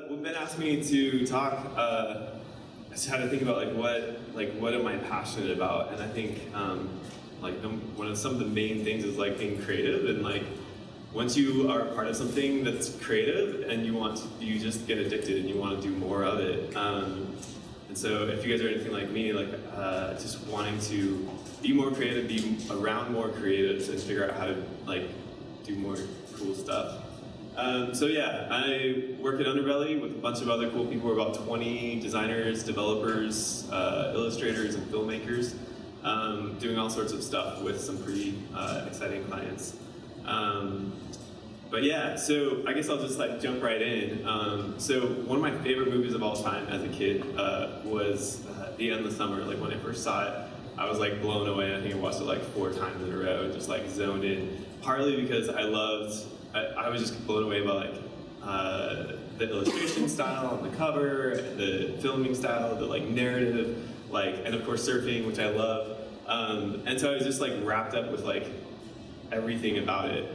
When Ben asked me to talk, I just had to think about what am I passionate about, and I think some of the main things is like being creative, and like once you are a part of something that's creative and you just get addicted and you want to do more of it. And so if you guys are anything like me, just wanting to be more creative, be around more creatives, and figure out how to do more cool stuff. So yeah, I work at Underbelly with a bunch of other cool people. We're about 20 designers, developers, illustrators, and filmmakers, doing all sorts of stuff with some pretty exciting clients. But yeah, so I guess I'll just jump right in. So one of my favorite movies of all time as a kid was The Endless Summer. Like when I first saw it, I was blown away. I think I watched it 4 times in a row and just zoned in. Partly because I was just blown away by the illustration style on the cover, the filming style, the narrative, and of course surfing, which I love. And so I was just wrapped up with everything about it,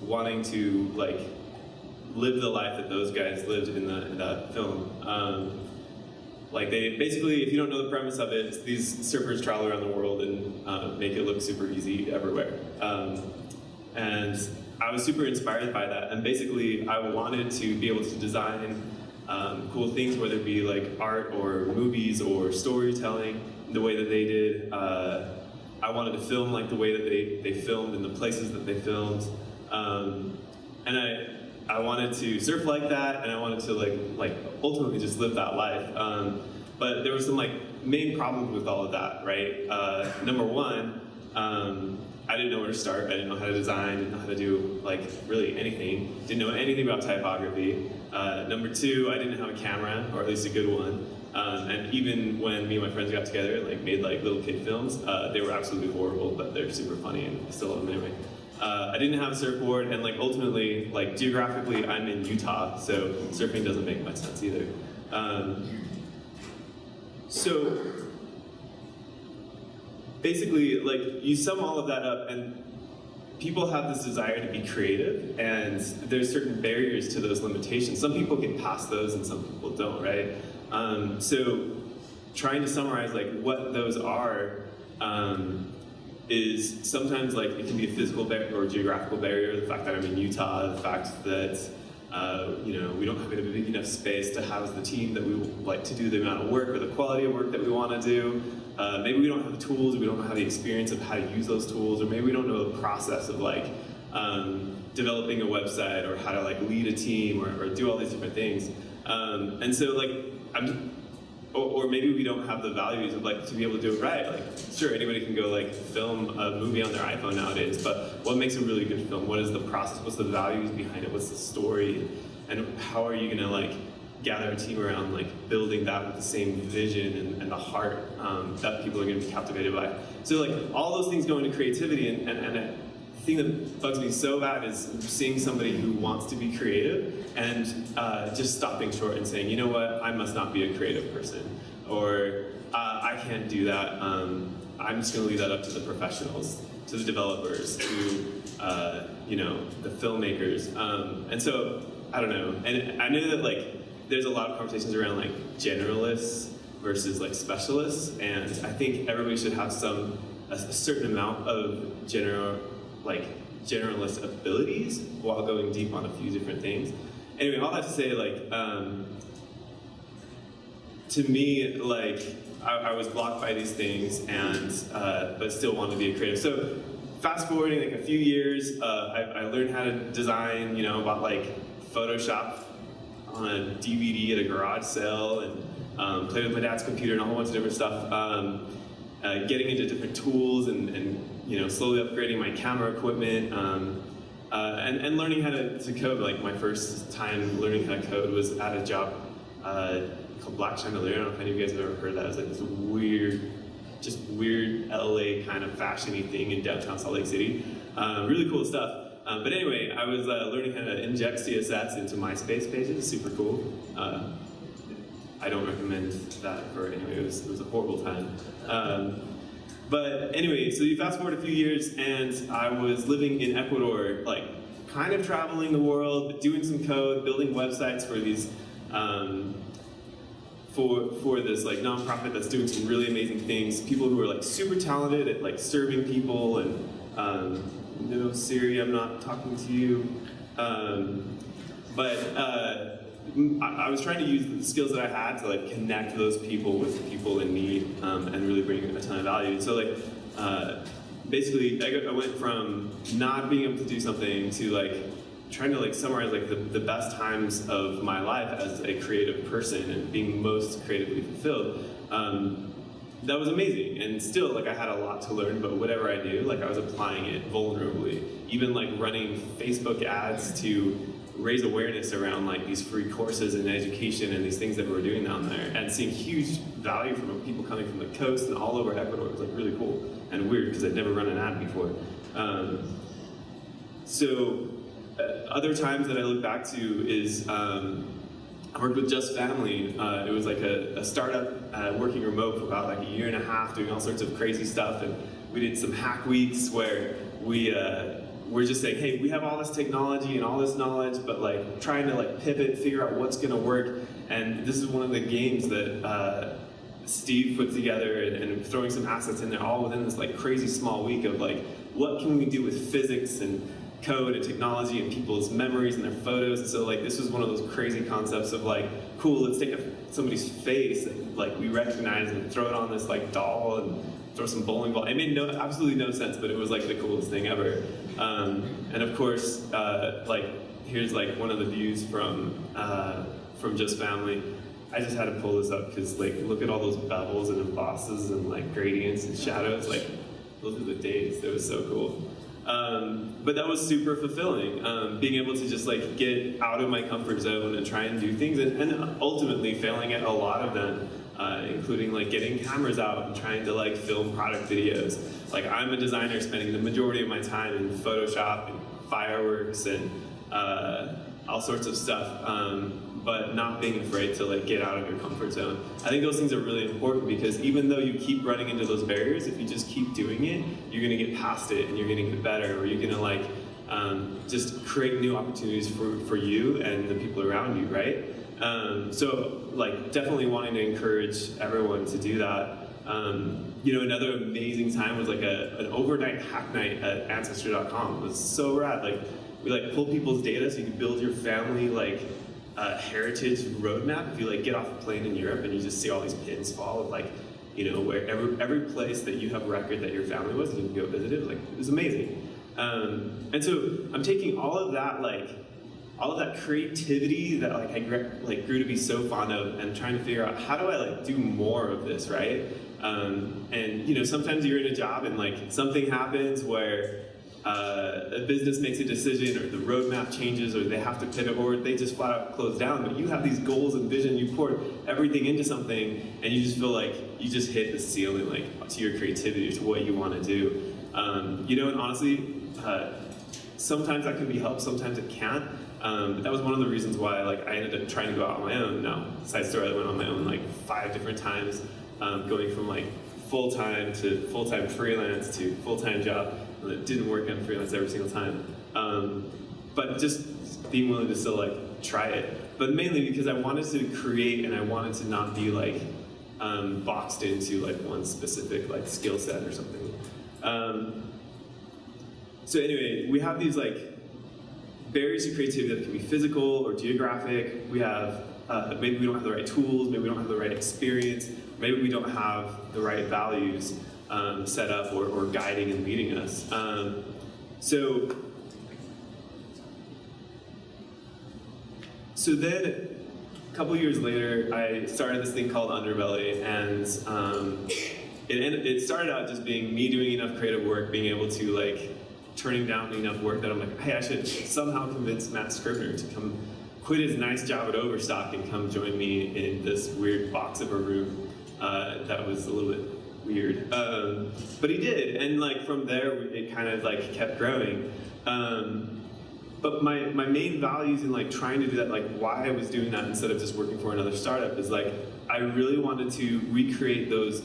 wanting to live the life that those guys lived in that film. They basically, if you don't know the premise of it, these surfers travel around the world and make it look super easy everywhere. And I was super inspired by that, and basically I wanted to be able to design cool things, whether it be art or movies or storytelling the way that they did. I wanted to film the way that they filmed in the places that they filmed, and I wanted to surf like that, and I wanted to ultimately just live that life. But there were some main problems with all of that, right? Number one, I didn't know where to start. I didn't know how to design. Didn't know how to do really anything. Didn't know anything about typography. Number two, I didn't have a camera, or at least a good one. And even when me and my friends got together and made little kid films, they were absolutely horrible, but they're super funny, and I still love them anyway. I didn't have a surfboard, and ultimately, geographically, I'm in Utah, so surfing doesn't make much sense either. So basically, you sum all of that up, and people have this desire to be creative, and there's certain barriers to those limitations. Some people get past those, and some people don't, right? So trying to summarize what those are is sometimes it can be a physical or geographical barrier. The fact that I'm in Utah, the fact that we don't have a big enough space to house the team that we like to do the amount of work or the quality of work that we want to do. Maybe we don't have the tools, we don't have the experience of how to use those tools, or maybe we don't know the process of developing a website, or how to lead a team, or do all these different things. And so or maybe we don't have the values of to be able to do it right. Sure, anybody can go film a movie on their iPhone nowadays, but what makes a really good film? What is the process? What's the values behind it? What's the story? And how are you gonna gather a team around building that with the same vision and the heart that people are gonna be captivated by? So all those things go into creativity, and the thing that bugs me so bad is seeing somebody who wants to be creative and just stopping short and saying, you know what, I must not be a creative person, or I can't do that. I'm just going to leave that up to the professionals, to the developers, to the filmmakers. And so I don't know. And I know that there's a lot of conversations around generalists versus specialists, and I think everybody should have a certain amount of generalist abilities while going deep on a few different things. Anyway, all that to say, to me, I was blocked by these things, and but still wanted to be a creative. So fast forwarding a few years, I learned how to design. Bought Photoshop on a DVD at a garage sale, and played with my dad's computer and a whole bunch of different stuff. Getting into different tools and slowly upgrading my camera equipment, and learning how to code. My first time learning how to code was at a job called Black Chandelier. I don't know if any of you guys have ever heard of that. It was this weird LA kind of fashion-y thing in downtown Salt Lake City. Really cool stuff. But anyway, I was learning how to inject CSS into MySpace pages. Super cool. I don't recommend that for anyway. It was a horrible time. But anyway, so you fast forward a few years, and I was living in Ecuador, kind of traveling the world, but doing some code, building websites for these, for this like nonprofit that's doing some really amazing things. People who are like super talented at like serving people, and no, Siri, I'm not talking to you. But I was trying to use the skills that I had to like connect those people with people in need, and really bring a ton of value. So like, basically, I went from not being able to do something to like trying to like summarize like the best times of my life as a creative person and being most creatively fulfilled. That was amazing, and still like I had a lot to learn, but whatever I knew, like I was applying it vulnerably. Even like running Facebook ads to raise awareness around like these free courses and education and these things that we're doing down there, and seeing huge value from people coming from the coast and all over Ecuador. It was like really cool and weird because I'd never run an ad before. Other times that I look back to is I worked with Just Family. It was like a startup working remote for about like a year and a half, doing all sorts of crazy stuff, and we did some hack weeks where we're just saying, hey, we have all this technology and all this knowledge, but like trying to like pivot, figure out what's going to work. And this is one of the games that Steve put together, and throwing some assets in there, all within this like crazy small week of like, what can we do with physics and code and technology and people's memories and their photos. And so like this was one of those crazy concepts of like, cool, let's take somebody's face that like we recognize and throw it on this like doll and throw some bowling ball. It made absolutely no sense, but it was like the coolest thing ever. And of course, like here's like one of the views from Just Family. I just had to pull this up because like look at all those bevels and embosses and like gradients and shadows. Like those are the days. It was so cool. But that was super fulfilling, being able to just like get out of my comfort zone and try and do things, and ultimately failing at a lot of them, including like getting cameras out and trying to like film product videos. Like I'm a designer spending the majority of my time in Photoshop and fireworks and all sorts of stuff, but not being afraid to like get out of your comfort zone. I think those things are really important because even though you keep running into those barriers, if you just keep doing it, you're gonna get past it and you're gonna get better, or you're gonna like just create new opportunities for you and the people around you, right? So like definitely wanting to encourage everyone to do that. You know, another amazing time was like an overnight hack night at Ancestry.com. It was so rad. Like we like pull people's data so you can build your family like heritage roadmap. If you like get off a plane in Europe and you just see all these pins fall of like, you know, where every place that you have a record that your family was and you can go visit it, like it was amazing. And so I'm taking all of that creativity that like I grew to be so fond of, and trying to figure out how do I like do more of this, right? And you know, sometimes you're in a job and like something happens where a business makes a decision, or the roadmap changes, or they have to pivot, or they just flat out close down. But you have these goals and vision, you pour everything into something, and you just feel like you just hit the ceiling, like to your creativity, to what you want to do. You know, and honestly, sometimes that can be helped, sometimes it can't. But that was one of the reasons why like I ended up trying to go out on my own. Now, side story, I went on my own like 5 different times, going from like full-time to full-time freelance to full-time job. And it didn't work on freelance every single time. But just being willing to still like try it. But mainly because I wanted to create, and I wanted to not be like boxed into like one specific like skill set or something. So anyway, we have these like barriers to creativity that can be physical or geographic. We have, maybe we don't have the right tools, maybe we don't have the right experience, maybe we don't have the right values set up or guiding and leading us. So then, a couple years later, I started this thing called Underbelly, and it started out just being me doing enough creative work, being able to like turning down enough work that I'm like, hey, I should somehow convince Matt Scribner to come quit his nice job at Overstock and come join me in this weird box of a room that was a little bit weird. But he did, and like from there, it kind of like kept growing. But my main values in like trying to do that, like why I was doing that instead of just working for another startup, is like I really wanted to recreate those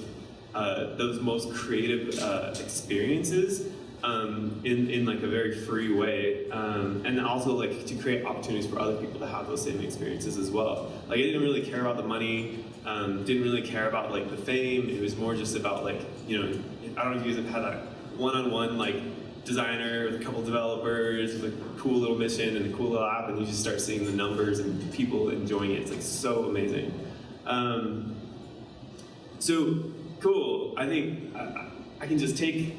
most creative experiences in like a very free way, and also like to create opportunities for other people to have those same experiences as well. Like I didn't really care about the money, didn't really care about like the fame. It was more just about like, you know, I don't know if you guys have had that one-on-one like designer with a couple developers with a cool little mission and a cool little app, and you just start seeing the numbers and people enjoying it. It's like so amazing. So cool. I think I can just take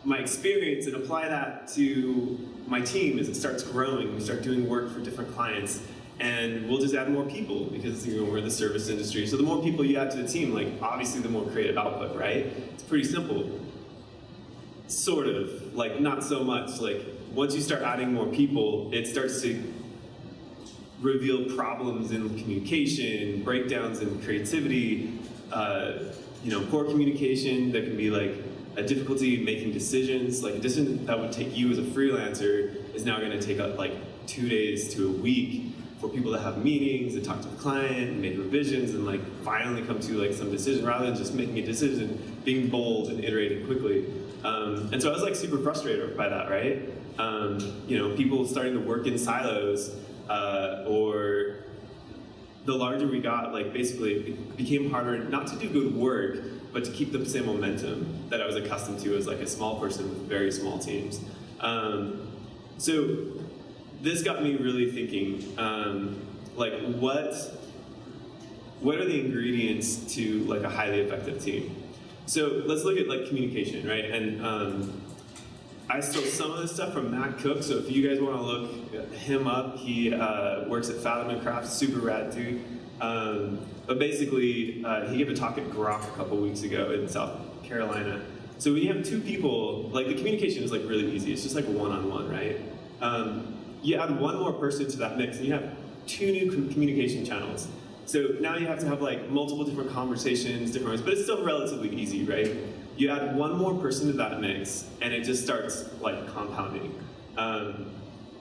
my experience and apply that to my team as it starts growing. We start doing work for different clients, and we'll just add more people because, you know, we're in the service industry. So the more people you add to the team, like obviously the more creative output, right? It's pretty simple. Sort of, like not so much. Like once you start adding more people, it starts to reveal problems in communication, breakdowns in creativity, you know, poor communication. There can be like a difficulty making decisions. Like a decision that would take you as a freelancer is now going to take up like 2 days to a week for people to have meetings and talk to the client and make revisions and like finally come to like some decision rather than just making a decision, being bold and iterating quickly. And so I was like super frustrated by that, right? You know, people starting to work in silos, or the larger we got, like basically it became harder not to do good work, but to keep the same momentum that I was accustomed to as like a small person with very small teams. So this got me really thinking, like what are the ingredients to like a highly effective team? So let's look at like communication, right? And I stole some of this stuff from Matt Cook, so if you guys want to look him up, he works at Fathom & Craft, super rad dude. But basically, he gave a talk at Grok a couple weeks ago in South Carolina. So when you have two people, like the communication is like really easy. It's just like one-on-one, right? You add one more person to that mix, and you have two new communication channels. So now you have to have like multiple different conversations, different ways, but it's still relatively easy, right? You add one more person to that mix, and it just starts like compounding.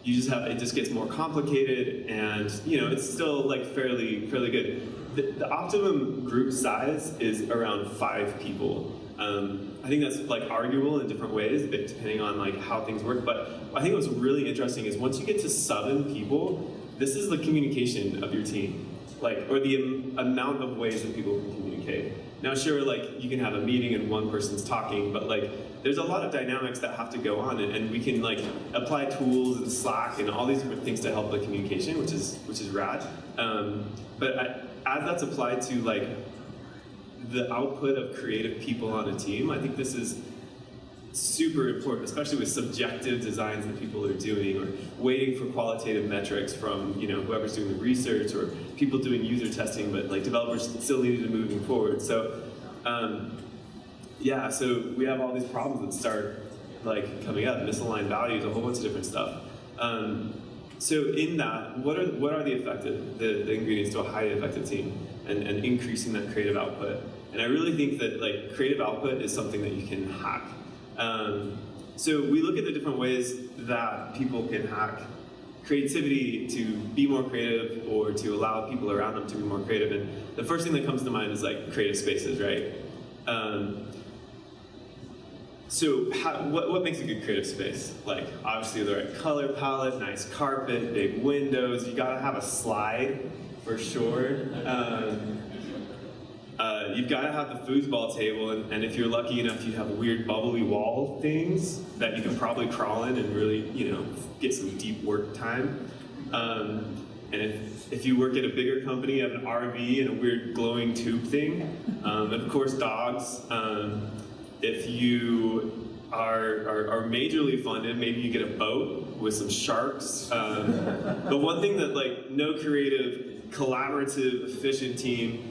You just have, it just gets more complicated, and you know it's still like fairly good. The optimum group size is around 5 people. I think that's like arguable in different ways, depending on like how things work. But I think what's really interesting is once you get to 7 people, this is the communication of your team. Like, or the amount of ways that people can communicate. Now, sure, like you can have a meeting and one person's talking, but like there's a lot of dynamics that have to go on, and we can like apply tools and Slack and all these different things to help the communication, which is rad. But as that's applied to like the output of creative people on a team, I think this is super important, especially with subjective designs that people are doing, or waiting for qualitative metrics from, you know, whoever's doing the research, or people doing user testing, but like developers still needed to moving forward. So yeah, so we have all these problems that start like coming up, misaligned values, a whole bunch of different stuff. So in that, what are the ingredients to a highly effective team and increasing that creative output? And I really think that like creative output is something that you can hack. So we look at the different ways that people can hack creativity to be more creative, or to allow people around them to be more creative. And the first thing that comes to mind is like creative spaces, right? So what makes a good creative space? Like obviously the right color palette, nice carpet, big windows. You gotta have a slide for sure. You've got to have the foosball table, and if you're lucky enough, you have weird bubbly wall things that you can probably crawl in and really, you know, get some deep work time. And if you work at a bigger company, you have an RV and a weird glowing tube thing, and of course dogs. If you are majorly funded, maybe you get a boat with some sharks. But one thing that like no creative, collaborative, efficient team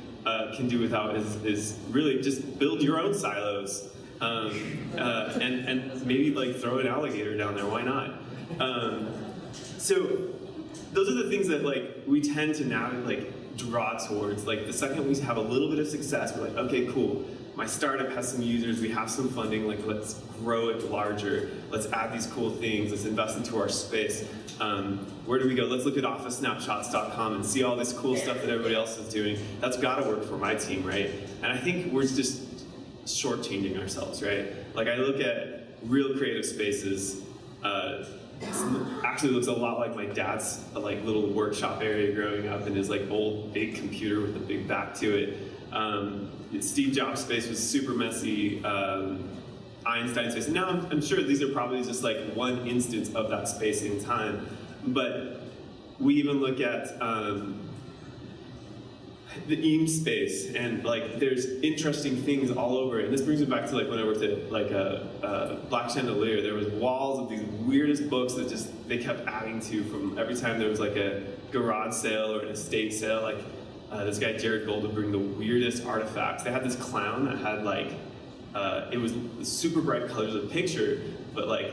can do without is really just build your own silos, and maybe like throw an alligator down there. Why not? So those are the things that like we tend to now like draw towards. Like the second we have a little bit of success, we're like, okay, cool. My startup has some users, we have some funding, like let's grow it larger. Let's add these cool things, let's invest into our space. Where do we go? Let's look at officesnapshots.com and see all this cool stuff that everybody else is doing. That's gotta work for my team, right? And I think we're just shortchanging ourselves, right? Like I look at real creative spaces. Actually looks a lot like my dad's like little workshop area growing up in his like old big computer with a big back to it. Steve Jobs' space was super messy. Einstein's space. And now I'm sure these are probably just like one instance of that space in time. But we even look at the Eames space, and like there's interesting things all over it. And this brings me back to like when I worked at like a Black Chandelier. There was walls of these weirdest books that just they kept adding to from every time there was like a garage sale or an estate sale. Like this guy Jared Gold would bring the weirdest artifacts. They had this clown that had like it was super bright colors of the picture, but like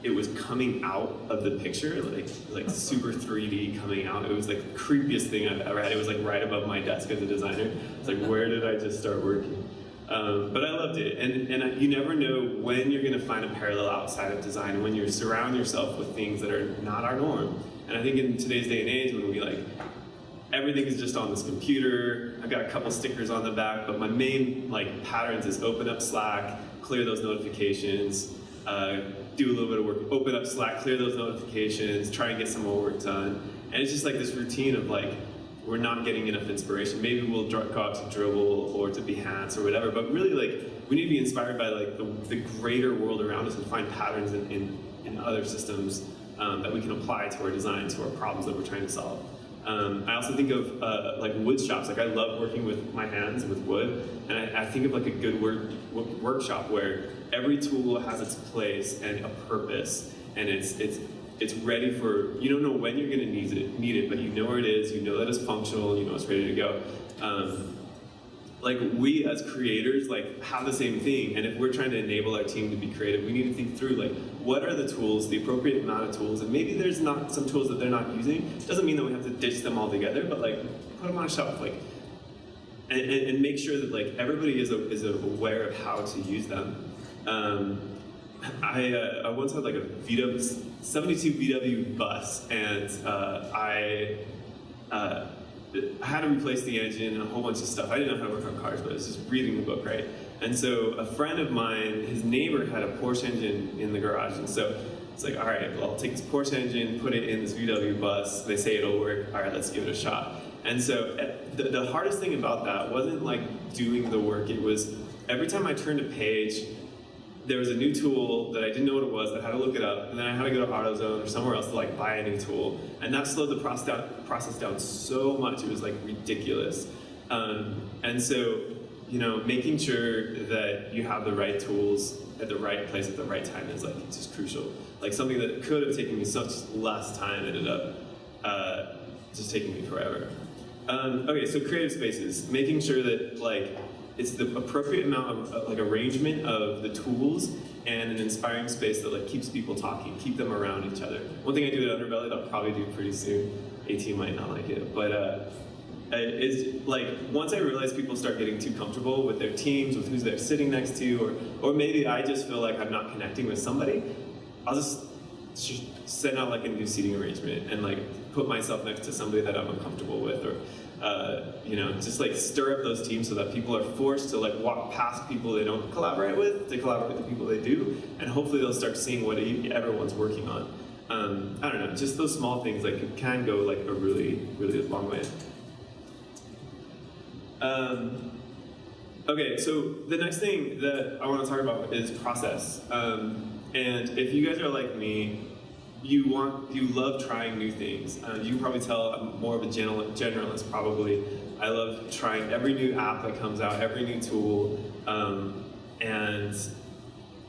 it was coming out of the picture, like super 3D coming out. It was like the creepiest thing I've ever had. It was like right above my desk as a designer. It's like, where did I just start working? But I loved it, and you never know when you're gonna find a parallel outside of design, and when you surround yourself with things that are not our norm. And I think in today's day and age, when we like, everything is just on this computer, I've got a couple stickers on the back, but my main like patterns is open up Slack, clear those notifications, do a little bit of work, open up Slack, clear those notifications, try and get some more work done. And it's just like this routine of like, we're not getting enough inspiration. Maybe we'll go out to Dribbble or to Behance or whatever, but really like, we need to be inspired by like the greater world around us and find patterns in other systems that we can apply to our design, to our problems that we're trying to solve. I also think of like wood shops. Like I love working with my hands with wood, and I think of like a good workshop where every tool has its place and a purpose, and it's ready for, you don't know when you're going to need it, but you know where it is, you know that it's functional, you know it's ready to go. Like we as creators like have the same thing, and if we're trying to enable our team to be creative, we need to think through like what are the tools, the appropriate amount of tools, and maybe there's not some tools that they're not using. It doesn't mean that we have to ditch them all together, but like put them on a shelf, like, and make sure that like everybody is aware of how to use them. I once had like a VW 72 VW bus, and I had to replace the engine and a whole bunch of stuff. I didn't know how to work on cars, but I was just reading the book, right? And so a friend of mine, his neighbor had a Porsche engine in the garage, and so it's like, all right, well, I'll take this Porsche engine, put it in this VW bus, they say it'll work, all right, let's give it a shot. And so the hardest thing about that wasn't like doing the work, it was every time I turned a page, there was a new tool that I didn't know what it was, I had to look it up, and then I had to go to AutoZone or somewhere else to like buy a new tool. And that slowed the process down so much, it was like ridiculous. And so, you know, making sure that you have the right tools at the right place at the right time is like just crucial. Like something that could have taken me such less time ended up just taking me forever. Okay, so creative spaces, making sure that like it's the appropriate amount of like arrangement of the tools and an inspiring space that like keeps people talking, keep them around each other. One thing I do at Underbelly that I'll probably do pretty soon, AT might not like it, but is like once I realize people start getting too comfortable with their teams, with who they're sitting next to, or maybe I just feel like I'm not connecting with somebody, I'll just send out like a new seating arrangement and like put myself next to somebody that I'm uncomfortable with, or you know, just like stir up those teams so that people are forced to like walk past people they don't collaborate with to collaborate with the people they do, and hopefully they'll start seeing what everyone's working on. I don't know, just those small things like can go like a really, really long way. Okay, so the next thing that I want to talk about is process. And if you guys are like me, you love trying new things. You can probably tell I'm more of a generalist probably. I love trying every new app that comes out, every new tool, and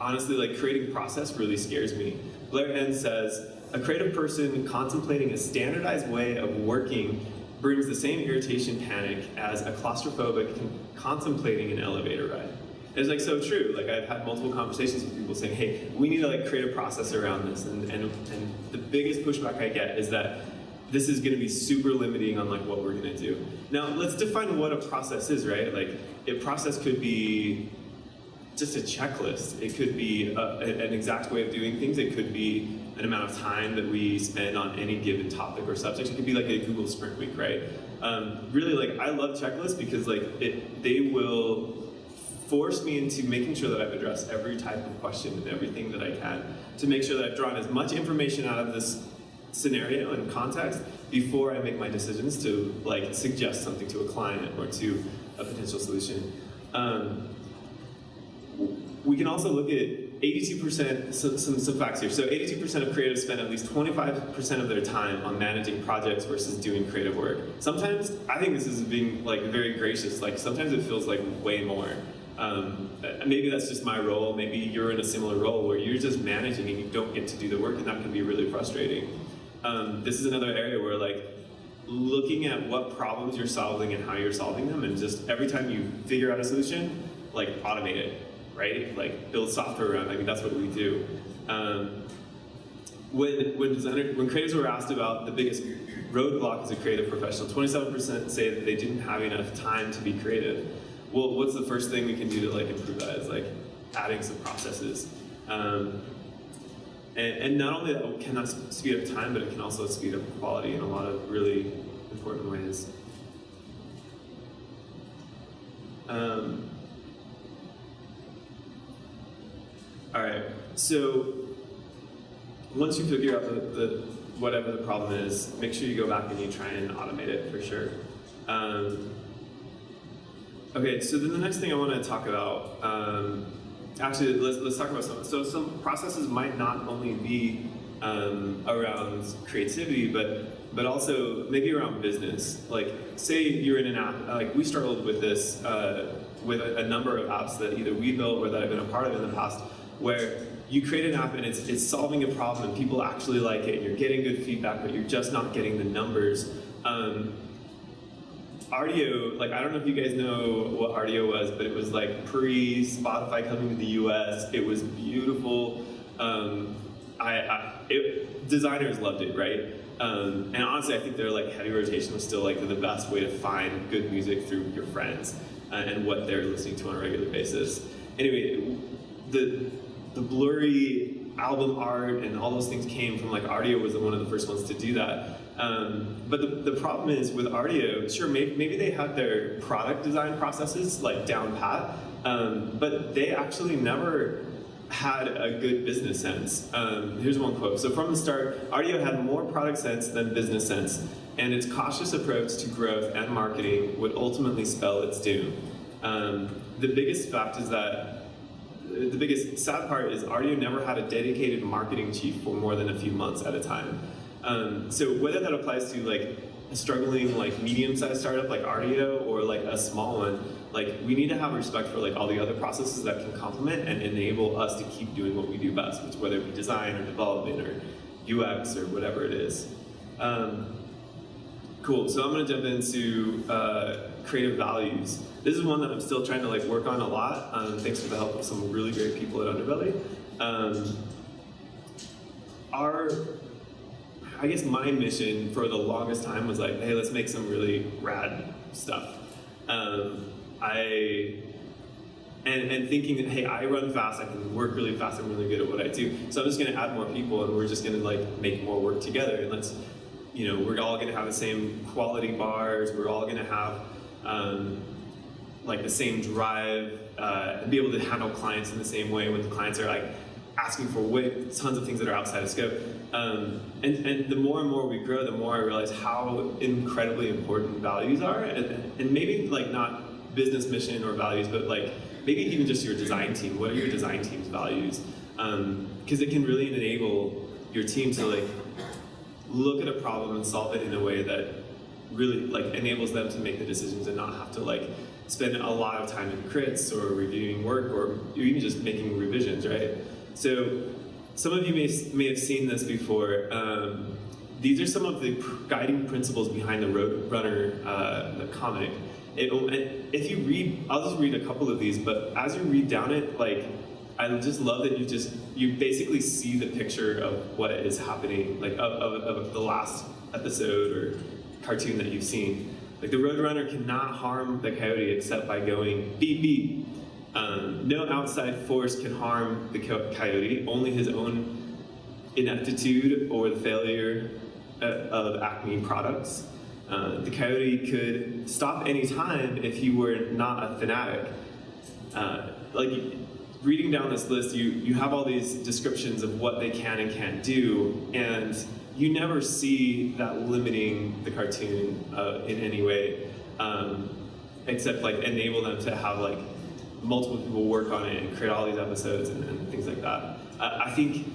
honestly, like creating process really scares me. Blair Enns says, a creative person contemplating a standardized way of working brings the same irritation panic as a claustrophobic contemplating an elevator ride. It's like so true. Like I've had multiple conversations with people saying, hey, we need to like create a process around this. And the biggest pushback I get is that this is gonna be super limiting on like what we're gonna do. Now let's define what a process is, right? Like a process could be just a checklist. It could be an exact way of doing things. It could be an amount of time that we spend on any given topic or subject. It could be like a Google Sprint Week, right? Really, like I love checklists because like they will forced me into making sure that I've addressed every type of question and everything that I can to make sure that I've drawn as much information out of this scenario and context before I make my decisions to like suggest something to a client or to a potential solution. We can also look at 82%, some facts here. So 82% of creatives spend at least 25% of their time on managing projects versus doing creative work. Sometimes, I think this is being like very gracious, like sometimes it feels like way more. Maybe that's just my role, maybe you're in a similar role where you're just managing and you don't get to do the work, and that can be really frustrating. This is another area where like looking at what problems you're solving and how you're solving them, and just every time you figure out a solution, like automate it. Right? Like build software around it. I mean, that's what we do. When creatives were asked about the biggest roadblock as a creative professional, 27% say that they didn't have enough time to be creative. Well, what's the first thing we can do to like improve that? Is like adding some processes. And not only that can that speed up time, but it can also speed up quality in a lot of really important ways. All right, so once you figure out the whatever the problem is, make sure you go back and you try and automate it for sure. Okay, so then the next thing I want to talk about, actually let's talk about some. So some processes might not only be around creativity, but also maybe around business. Like say you're in an app, like we struggled with this with a number of apps that either we built or that I've been a part of in the past, where you create an app and it's solving a problem and people actually like it and you're getting good feedback, but you're just not getting the numbers. Rdio, like I don't know if you guys know what Rdio was, but it was like pre-Spotify coming to the US. It was beautiful. Designers loved it, right? And honestly, I think their like heavy rotation was still like the best way to find good music through your friends and what they're listening to on a regular basis. Anyway, the blurry album art and all those things came from like Rdio was one of the first ones to do that. But the problem is with Rdio, sure, maybe they had their product design processes like down pat, but they actually never had a good business sense. Here's one quote. So from the start, Rdio had more product sense than business sense, and its cautious approach to growth and marketing would ultimately spell its doom. The biggest fact is that the biggest sad part is Rdio never had a dedicated marketing chief for more than a few months at a time. So whether that applies to like a struggling like medium-sized startup like Rdio or like a small one, like we need to have respect for like all the other processes that can complement and enable us to keep doing what we do best, which whether it be design or development or UX or whatever it is. Cool, so I'm gonna jump into creative values. This is one that I'm still trying to like work on a lot, thanks for the help of some really great people at Underbelly. I guess my mission for the longest time was like, hey, let's make some really rad stuff. And thinking that, hey, I run fast, I can work really fast, I'm really good at what I do. So I'm just gonna add more people and we're just gonna like make more work together, and let's, you know, we're all gonna have the same quality bars, we're all gonna have like the same drive, and be able to handle clients in the same way when the clients are like asking for tons of things that are outside of scope. And the more and more we grow, the more I realize how incredibly important values are, and maybe like not business mission or values, but like maybe even just your design team. What are your design team's values? Because it can really enable your team to like look at a problem and solve it in a way that really like enables them to make the decisions and not have to like spend a lot of time in crits or reviewing work or even just making revisions, right? So some of you may have seen this before. These are some of the guiding principles behind the Roadrunner the comic. If you read, I'll just read a couple of these, but as you read down it, like I just love that you basically see the picture of what is happening, like of the last episode or cartoon that you've seen. Like the Roadrunner cannot harm the coyote except by going beep beep. No outside force can harm the coyote, only his own ineptitude or the failure of Acme products. The coyote could stop any time if he were not a fanatic. like reading down this list, you have all these descriptions of what they can and can't do, and you never see that limiting the cartoon in any way, except like enable them to have like multiple people work on it and create all these episodes and things like that. I think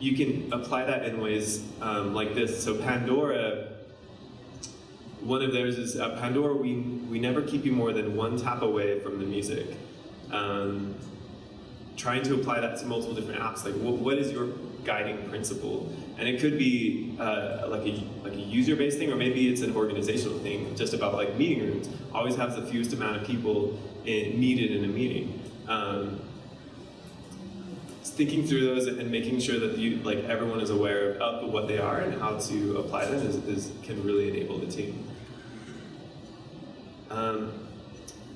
you can apply that in ways like this. So Pandora, one of theirs is Pandora, we never keep you more than one tap away from the music. Trying to apply that to multiple different apps, like what is your guiding principle? And it could be like a user-based thing, or maybe it's an organizational thing, just about like meeting rooms. Always have the fewest amount of people needed in a meeting. Thinking through those and making sure that like everyone is aware of what they are and how to apply them can really enable the team.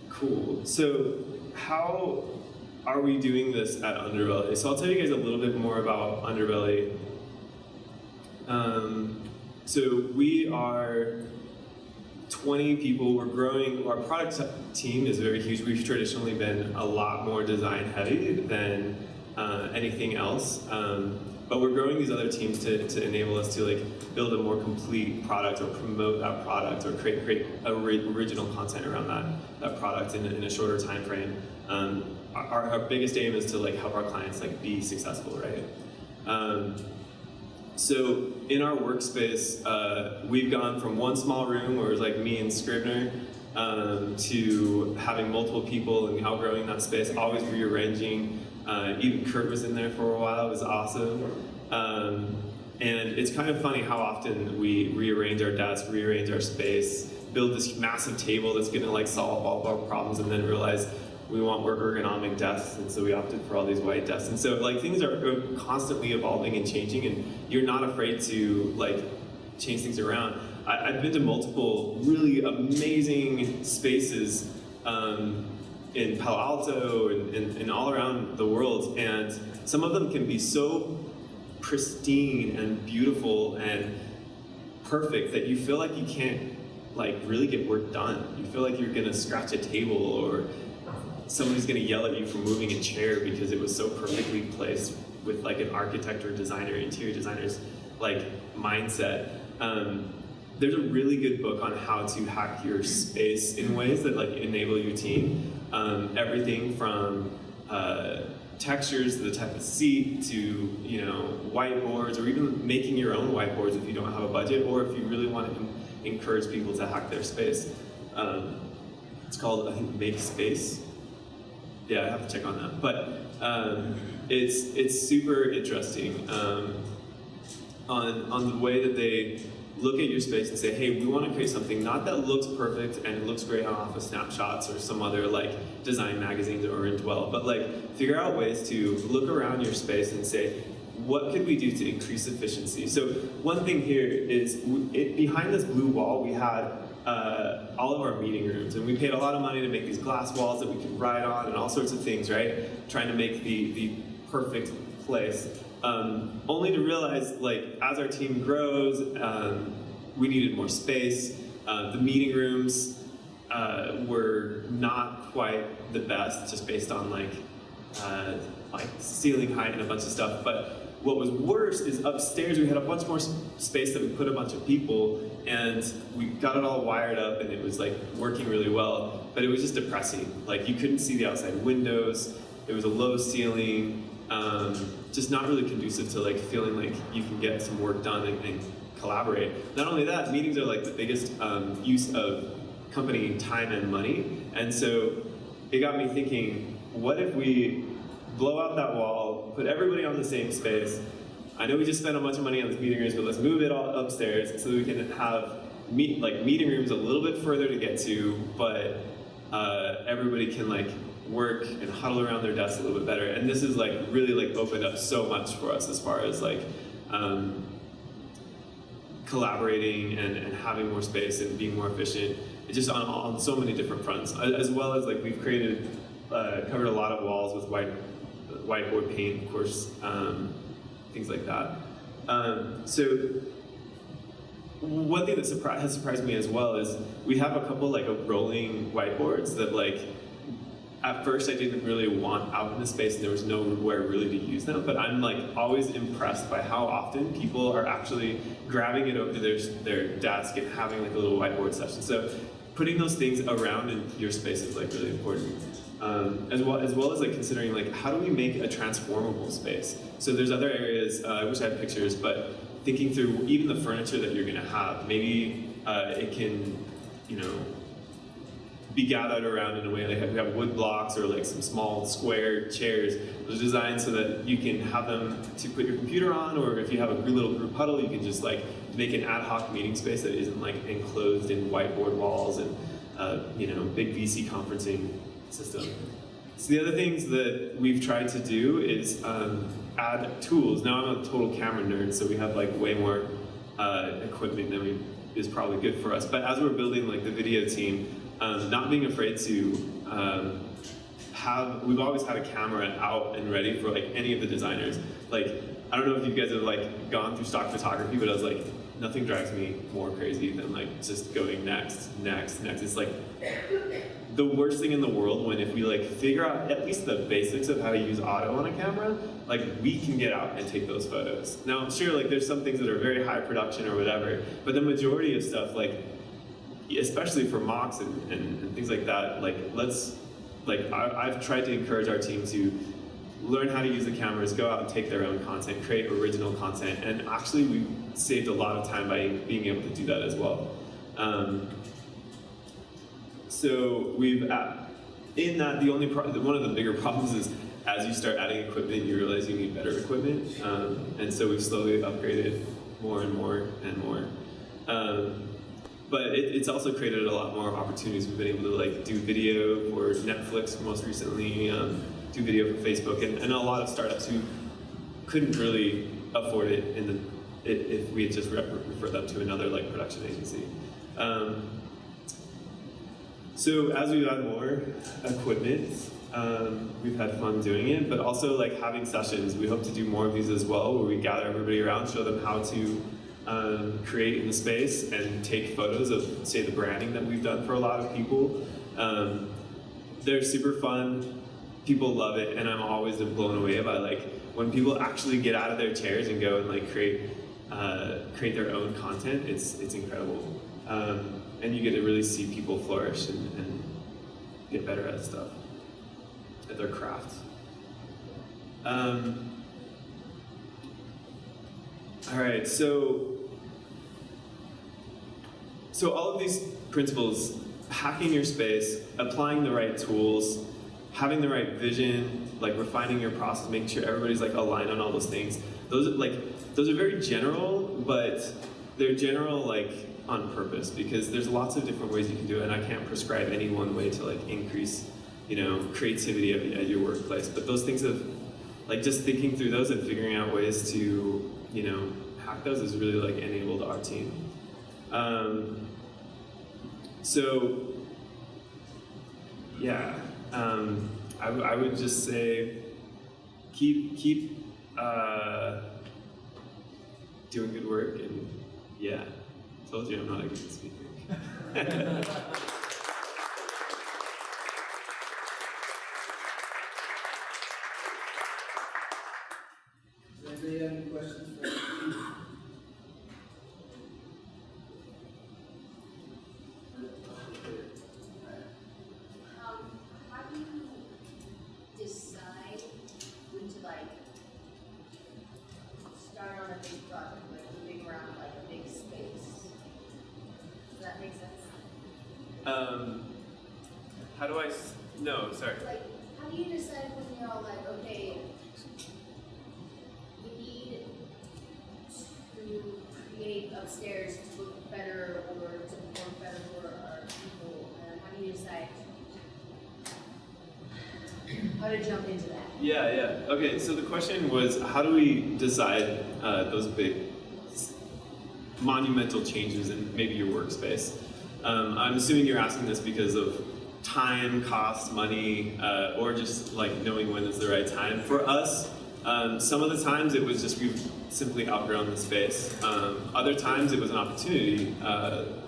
Cool. So how are we doing this at Underbelly? So I'll tell you guys a little bit more about Underbelly. So we are 20 people. We're growing. Our product team is very huge. We've traditionally been a lot more design heavy than anything else. But we're growing these other teams to enable us to like build a more complete product or promote that product or create original content around that product in a shorter time frame. Our biggest aim is to like help our clients like be successful, right? So in our workspace, we've gone from one small room where it was like me and Scrivener to having multiple people and outgrowing that space, always rearranging. Even Kurt was in there for a while. It was awesome. And it's kind of funny how often we rearrange our desks, rearrange our space, build this massive table that's going to like solve all of our problems, and then realize we want more ergonomic desks, and so we opted for all these white desks. And so like things are constantly evolving and changing, and you're not afraid to like change things around. I've been to multiple really amazing spaces in Palo Alto and all around the world, and some of them can be so pristine and beautiful and perfect that you feel like you can't like really get work done. You feel like you're gonna scratch a table, or somebody's gonna yell at you for moving a chair because it was so perfectly placed with like an architect or designer, interior designer's like mindset. There's a really good book on how to hack your space in ways that like enable your team. Everything from textures to the type of seat to whiteboards, or even making your own whiteboards if you don't have a budget, or if you really want to encourage people to hack their space. It's called, I think, Make Space. Yeah, I have to check on that. But it's super interesting on the way that they look at your space and say, hey, we want to create something not that looks perfect and it looks great on Office Snapshots or some other like design magazines or in 12, but like figure out ways to look around your space and say, what could we do to increase efficiency? So one thing here is behind this blue wall, we had all of our meeting rooms, and we paid a lot of money to make these glass walls that we could write on and all sorts of things, right? Trying to make the perfect place. Only to realize, like, as our team grows, we needed more space. The meeting rooms were not quite the best, just based on like ceiling height and a bunch of stuff. But what was worse is upstairs we had a bunch more space that we put a bunch of people, and we got it all wired up, and it was like working really well. But it was just depressing. Like, you couldn't see the outside windows. It was a low ceiling. Just not really conducive to like feeling like you can get some work done and collaborate. Not only that, meetings are like the biggest use of company time and money, and so it got me thinking, what if we blow out that wall, put everybody on the same space? I know we just spent a bunch of money on these meeting rooms, but let's move it all upstairs so that we can have meeting rooms a little bit further to get to, but everybody can like work and huddle around their desks a little bit better. And this is like really like opened up so much for us as far as like collaborating and having more space and being more efficient. It's just on so many different fronts, as well as like we've created covered a lot of walls with whiteboard paint, of course, things like that. So one thing that has surprised me as well is we have a couple like of rolling whiteboards that like at first I didn't really want out in the space and there was nowhere really to use them, but I'm like always impressed by how often people are actually grabbing it over to their desk and having like a little whiteboard session. So putting those things around in your space is like really important. As well as like considering like how do we make a transformable space. So there's other areas, I wish I had pictures, but thinking through even the furniture that you're gonna have, maybe it can, you know, be gathered around in a way, like we have wood blocks or like some small square chairs. Those are designed so that you can have them to put your computer on, or if you have a little group huddle, you can just like make an ad hoc meeting space that isn't like enclosed in whiteboard walls and you know, big VC conferencing system. So the other things that we've tried to do is add tools. Now I'm a total camera nerd, so we have like way more equipment than is probably good for us. But as we're building like the video team, not being afraid to we've always had a camera out and ready for like any of the designers. Like, I don't know if you guys have like gone through stock photography, but I was like, nothing drives me more crazy than like just going next. It's like the worst thing in the world when if we like figure out at least the basics of how to use auto on a camera, like we can get out and take those photos. Now, sure, like there's some things that are very high production or whatever, but the majority of stuff, like, especially for mocks and things like that, like I've tried to encourage our team to learn how to use the cameras, go out and take their own content, create original content, and actually we've saved a lot of time by being able to do that as well. So we've, in that, one of the bigger problems is as you start adding equipment, you realize you need better equipment, and so we've slowly upgraded more and more and more. But it's also created a lot more opportunities. We've been able to like do video for Netflix most recently, do video for Facebook, and a lot of startups who couldn't really afford it if we had just referred them to another like production agency. So as we've had more equipment, we've had fun doing it, but also like having sessions. We hope to do more of these as well, where we gather everybody around, show them how to create in the space and take photos of, say, the branding that we've done for a lot of people. They're super fun. People love it, and I'm always blown away by like when people actually get out of their chairs and go and like create their own content. It's incredible, and you get to really see people flourish and get better at stuff, at their craft. All right, so all of these principles, hacking your space, applying the right tools, having the right vision, like refining your process, making sure everybody's like aligned on all those things. Those are very general, but they're general like on purpose, because there's lots of different ways you can do it, and I can't prescribe any one way to like increase, you know, creativity at your workplace. But those things of like just thinking through those and figuring out ways to, you know, hack those has really like enabled our team. So yeah, I would just say keep doing good work, and yeah, told you I'm not a good speaker. Does anybody have any questions for me? How do you decide when to like start on a big project, like moving around like a big space? Does that make sense? How do I? No, sorry. Like, how do you decide when you're all like, okay, we need to create upstairs to look better or to perform better for our people, and how do you decide how to jump into that? Yeah. Okay, so the question was, how do we decide those big monumental changes in maybe your workspace? I'm assuming you're asking this because of time, cost, money, or just like knowing when is the right time. For us, some of the times it was just we've simply outgrown the space. Other times it was an opportunity.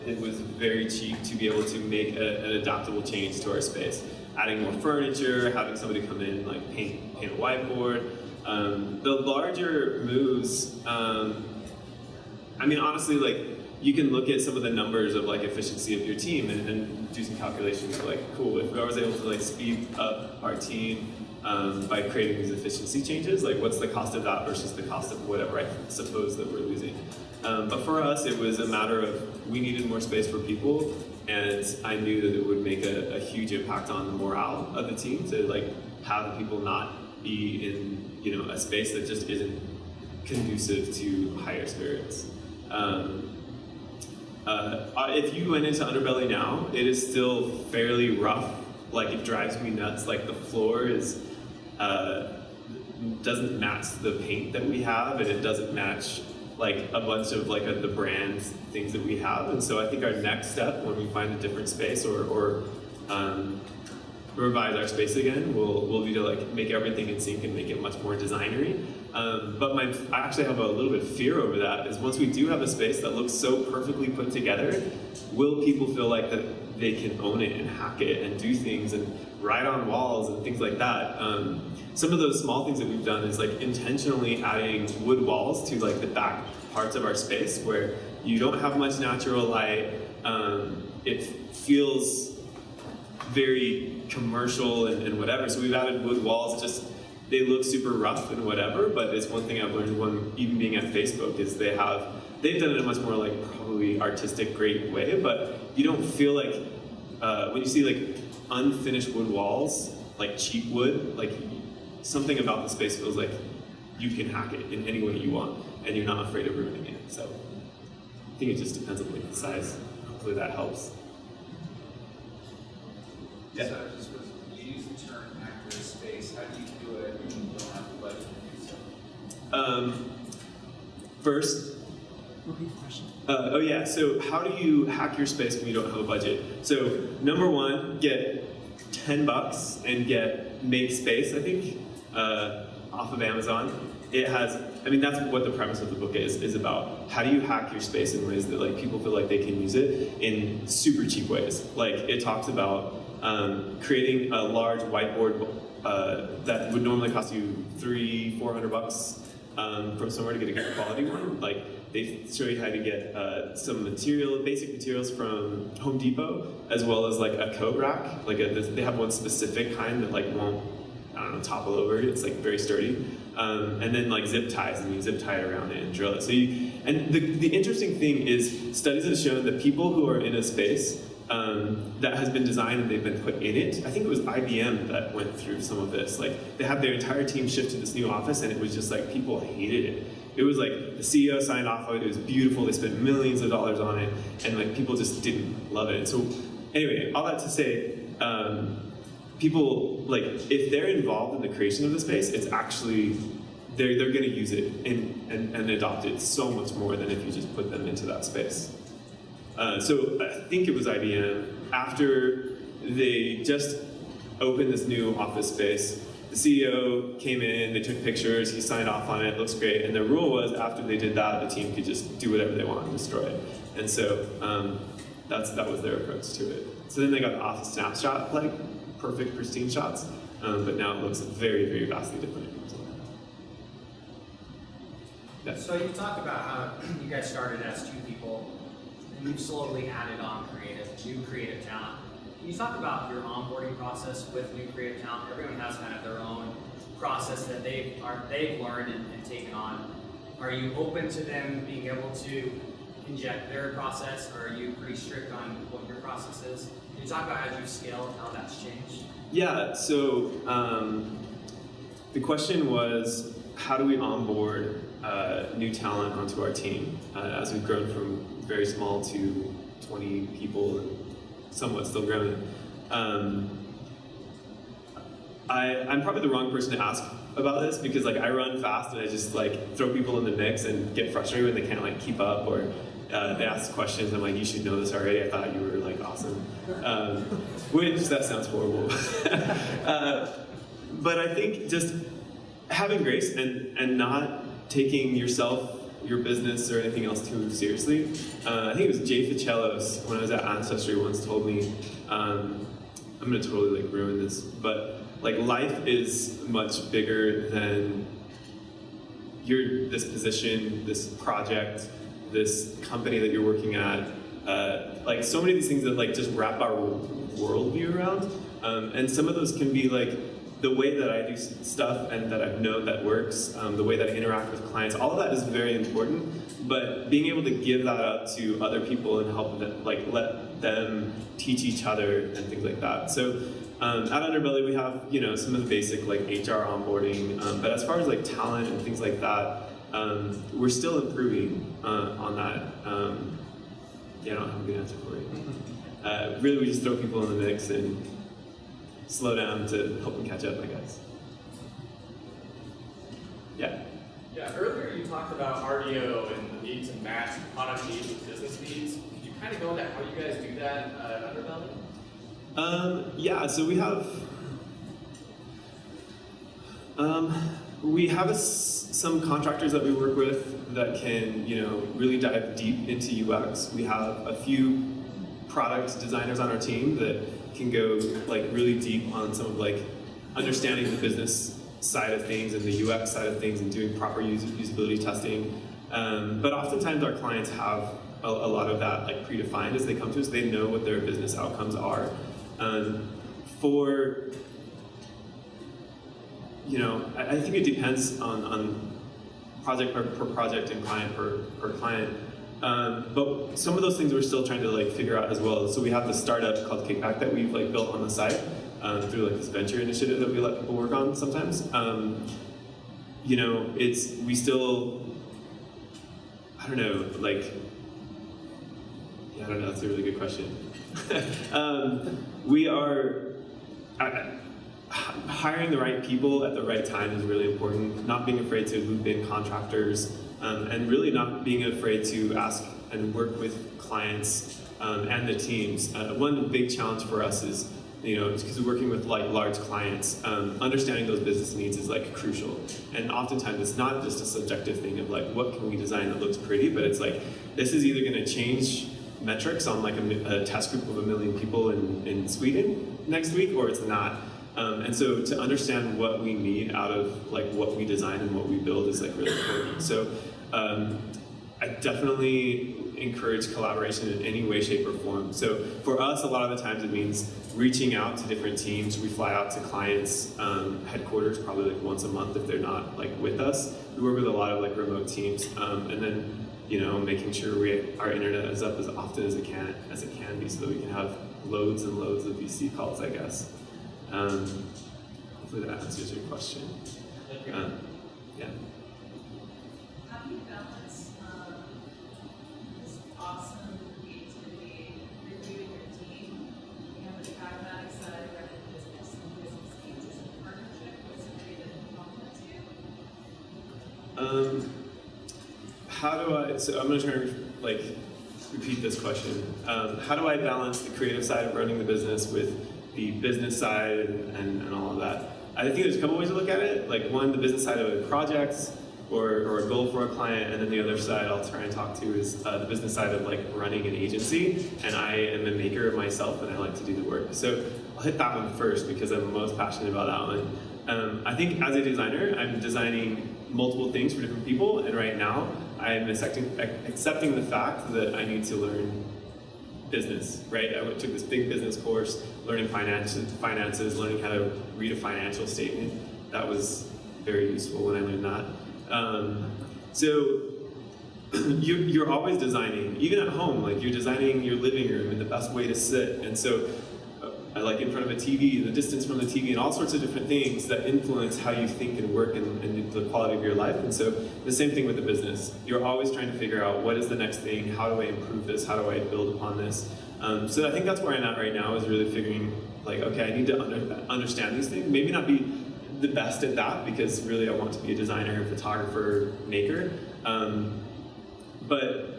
It was very cheap to be able to make an adaptable change to our space. adding more furniture, having somebody come in, like paint a whiteboard. The larger moves, I mean, honestly, like, you can look at some of the numbers of like efficiency of your team and do some calculations of like, cool, if I was able to like speed up our team by creating these efficiency changes, like what's the cost of that versus the cost of whatever I suppose that we're losing. But for us, it was a matter of we needed more space for people, and I knew that it would make a huge impact on the morale of the team to like have people not be in, you know, a space that just isn't conducive to higher spirits. If you went into Underbelly now, it is still fairly rough. Like, it drives me nuts. Like, the floor is doesn't match the paint that we have, and it doesn't match like a bunch of like the brand things that we have. And so I think our next step when we find a different space or revise our space again will be to like make everything in sync and make it much more designery. But I actually have a little bit of fear over that, is once we do have a space that looks so perfectly put together, will people feel like that they can own it and hack it and do things and write on walls and things like that? Some of those small things that we've done is like intentionally adding wood walls to like the back parts of our space where you don't have much natural light. It feels very commercial and whatever, so we've added wood walls. Just they look super rough and whatever, but it's one thing I've learned even being at Facebook is they've done it in a much more like probably artistic, great way, but you don't feel like when you see like unfinished wood walls, like cheap wood, like something about the space feels like you can hack it in any way you want, and you're not afraid of ruining it. So I think it just depends on like the size. Hopefully that helps. Yeah. So I just was, you use the term hack your space. How do you do it when you don't have the budget to do so? First, Repeat the question. oh yeah, so how do you hack your space when you don't have a budget? So number one, get $10 and make space, I think, off of Amazon. It has, I mean, that's what the premise of the book is about. How do you hack your space in ways that like people feel like they can use it in super cheap ways? Like it talks about creating a large whiteboard that would normally cost you $300-400 from somewhere to get a good quality one. Like they show you how to get some basic materials from Home Depot, as well as like a coat rack. Like they have one specific kind that like won't, I don't know, topple over. It's like very sturdy. And then like zip ties, and you zip tie it around it and drill it. So the interesting thing is studies have shown that people who are in a space that has been designed and they've been put in it. I think it was IBM that went through some of this. Like they had their entire team shift to this new office, and it was just like people hated it. It was like the CEO signed off on it. It was beautiful. They spent millions of dollars on it, and like people just didn't love it. And so anyway, all that to say, people like if they're involved in the creation of the space, it's actually they're going to use it and adopt it so much more than if you just put them into that space. So I think it was IBM, after they just opened this new office space, the CEO came in, they took pictures, he signed off on it, looks great, and the rule was after they did that, the team could just do whatever they want and destroy it. And so that was their approach to it. So then they got the office snapshot, like perfect, pristine shots, but now it looks very, very vastly different. Yeah. So you talked about how you guys started as 2 people, and you've slowly added on new creative talent. Can you talk about your onboarding process with new creative talent? Everyone has kind of their own process that they've learned and taken on. Are you open to them being able to inject their process, or are you pretty strict on what your process is? Can you talk about as you've scaled, how that's changed? Yeah, so the question was, how do we onboard new talent onto our team as we've grown from very small to 20 people and somewhat still growing. I'm probably the wrong person to ask about this because like I run fast and I just like throw people in the mix and get frustrated when they can't like keep up, or they ask questions and I'm like, you should know this already, I thought you were like awesome. Which that sounds horrible. But I think just having grace and not taking yourself, your business, or anything else too seriously. I think it was Jay Ficellos, when I was at Ancestry, once told me, I'm gonna totally like ruin this, but like life is much bigger than this position, this project, this company that you're working at. Like so many of these things that like just wrap our worldview around, and some of those can be like the way that I do stuff and that I've known that works, the way that I interact with clients. All of that is very important, but being able to give that up to other people and help them, like let them teach each other and things like that. So at Underbelly we have some of the basic like HR onboarding, but as far as like talent and things like that, we're still improving on that. I don't have a good answer for you. Really, we just throw people in the mix and slow down to help them catch up, I guess. Yeah. Yeah, earlier you talked about RDO and the need to match product needs with business needs. Could you kind of go into how you guys do that at Underbelly? Yeah, so we have some contractors that we work with that can really dive deep into UX. We have a few product designers on our team that can go like really deep on some of like understanding the business side of things and the UX side of things and doing proper usability testing. But oftentimes our clients have a lot of that like predefined as they come to us. They know what their business outcomes are. I think it depends on project per project and client per client. But some of those things we're still trying to like figure out as well. So we have the startup called Kickback that we've like built on the side through like this venture initiative that we let people work on sometimes. We still, I don't know, that's a really good question. We are hiring the right people at the right time is really important. Not being afraid to loop in contractors, and really not being afraid to ask and work with clients and the teams. One big challenge for us is, because we're working with like large clients, understanding those business needs is like crucial. And oftentimes it's not just a subjective thing of like, what can we design that looks pretty, but it's like, this is either gonna change metrics on like a test group of 1 million people in Sweden next week, or it's not. And so to understand what we need out of like what we design and what we build is like really important. So I definitely encourage collaboration in any way, shape, or form. So for us, a lot of the times it means reaching out to different teams. We fly out to clients' headquarters probably like once a month if they're not like with us. We work with a lot of like remote teams, and then making sure our internet is up as often as it can be, so that we can have loads and loads of VC calls, I guess. Hopefully that answers your question. Yeah. How do you balance this awesome creativity, reviewing your team? You have the pragmatic side, running the business and business needs. Is it a partnership with somebody that complements you? So I'm going to try to repeat this question. How do I balance the creative side of running the business with the business side and all of that? I think there's a couple ways to look at it. Like one, the business side of a project or a goal for a client, and then the other side I'll try and talk to is the business side of like running an agency, and I am a maker of myself and I like to do the work. So I'll hit that one first because I'm most passionate about that one. I think as a designer, I'm designing multiple things for different people, and right now I'm accepting the fact that I need to learn business, right? I took this big business course, learning finances, learning how to read a financial statement. That was very useful when I learned that. So you're always designing, even at home, like you're designing your living room and the best way to sit. And so I like in front of a TV, the distance from the TV, and all sorts of different things that influence how you think and work and the quality of your life. And so the same thing with the business. You're always trying to figure out what is the next thing, how do I improve this, how do I build upon this. So I think that's where I'm at right now, is really figuring like, okay, I need to understand these things. Maybe not be the best at that, because really I want to be a designer, photographer, maker. But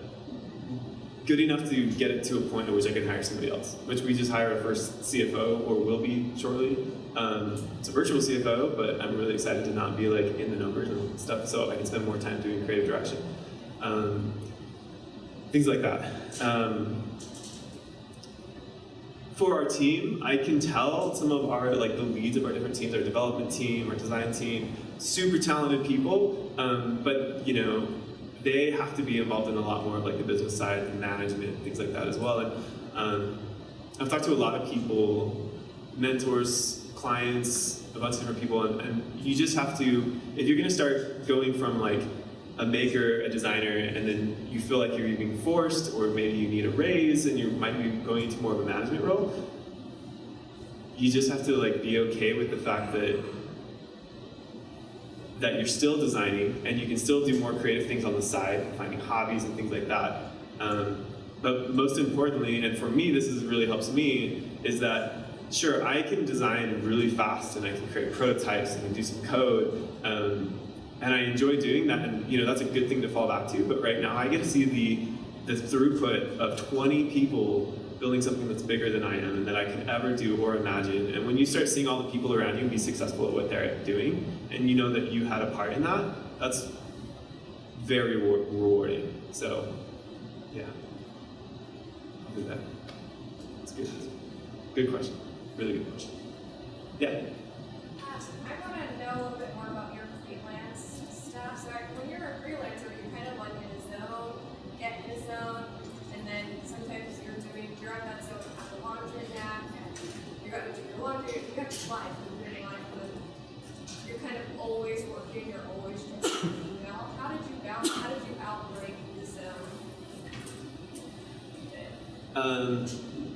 good enough to get it to a point at which I can hire somebody else, which we just hired our first CFO, or will be shortly. It's a virtual CFO, but I'm really excited to not be like in the numbers and stuff, so I can spend more time doing creative direction. Things like that. For our team, I can tell some of our, like the leads of our different teams, our development team, our design team, super talented people, but you know, they have to be involved in a lot more of like the business side, the management, things like that as well. And I've talked to a lot of people, mentors, clients, a bunch of different people, and you just have to, if you're gonna start going from like a maker, a designer, and then you feel like you're being forced, or maybe you need a raise and you might be going into more of a management role, you just have to like be okay with the fact that you're still designing and you can still do more creative things on the side, finding hobbies and things like that. But most importantly, and for me, this really helps me, is that sure, I can design really fast and I can create prototypes and I can do some code, and I enjoy doing that, and you know, that's a good thing to fall back to. But right now I get to see the throughput of 20 people building something that's bigger than I am and that I could ever do or imagine. And when you start seeing all the people around you be successful at what they're doing, and you know that you had a part in that, that's very rewarding. So, yeah, I'll do that. That's good. Good question. Really good question. Yeah? I want to know a little bit more about your freelance stuff. So when you're a freelancer, you're kind of like in a zone, get in a zone, and then sometimes you're on that zone of the laundry mat, and you're going to do your laundry, you have to life, but you're kind of always working, you're always checking email. How did you balance, how did you outbreak the zone?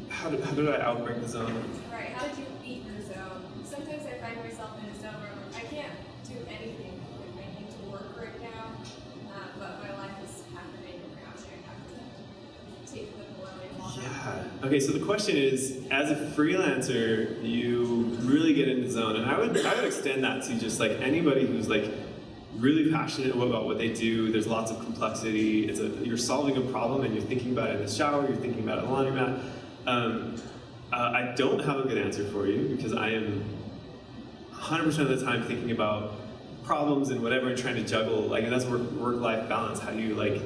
How did I outbreak the zone? Right, how did you beat your zone? Sometimes I find myself in a zone where I'm like, I can't do anything. Like, I need to work right now, but my life is happening around me. I have to take the blow and walk out. Yeah. Okay, so the question is, as a freelancer, you really get in the zone, and I would extend that to just like anybody who's like really passionate about what they do. There's lots of complexity. You're solving a problem and you're thinking about it in the shower, you're thinking about it in the laundromat. I don't have a good answer for you because I am 100% of the time thinking about problems and whatever and trying to juggle. Like, and that's work-life balance. How do you like,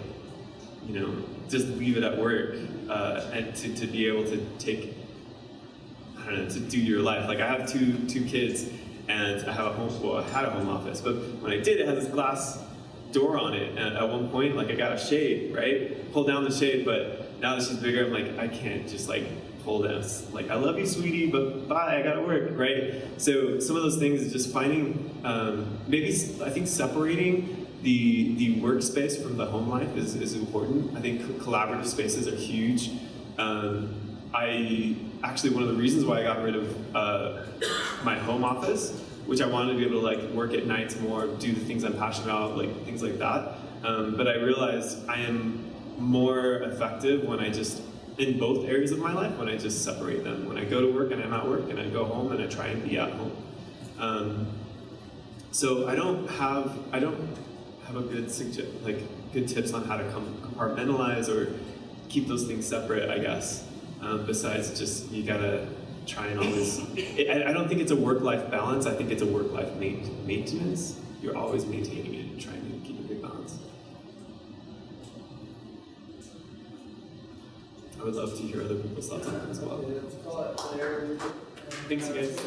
you know, just leave it at work and to be able to take, I don't know, to do your life. Like I have two kids and I have I had a home office, but when I did, it had this glass door on it, and at one point, like I got a shade, right? Pulled down the shade, but now this is bigger, I'm like, I can't just like pull this. Like, I love you, sweetie, but bye, I gotta work, right? So some of those things is just finding, maybe I think separating the workspace from the home life is important. I think collaborative spaces are huge. Actually, one of the reasons why I got rid of my home office, which I wanted to be able to like work at nights more, do the things I'm passionate about, like things like that. But I realized I am more effective when I just, in both areas of my life, when I just separate them. When I go to work and I'm at work, and I go home and I try and be at home. So I don't have a good good tips on how to compartmentalize or keep those things separate, I guess. Besides just, you gotta try and always, I don't think it's a work-life balance, I think it's a work-life maintenance. You're always maintaining it and trying to keep a good balance. I would love to hear other people's thoughts on that as well. Let's call it there. Thanks, you guys.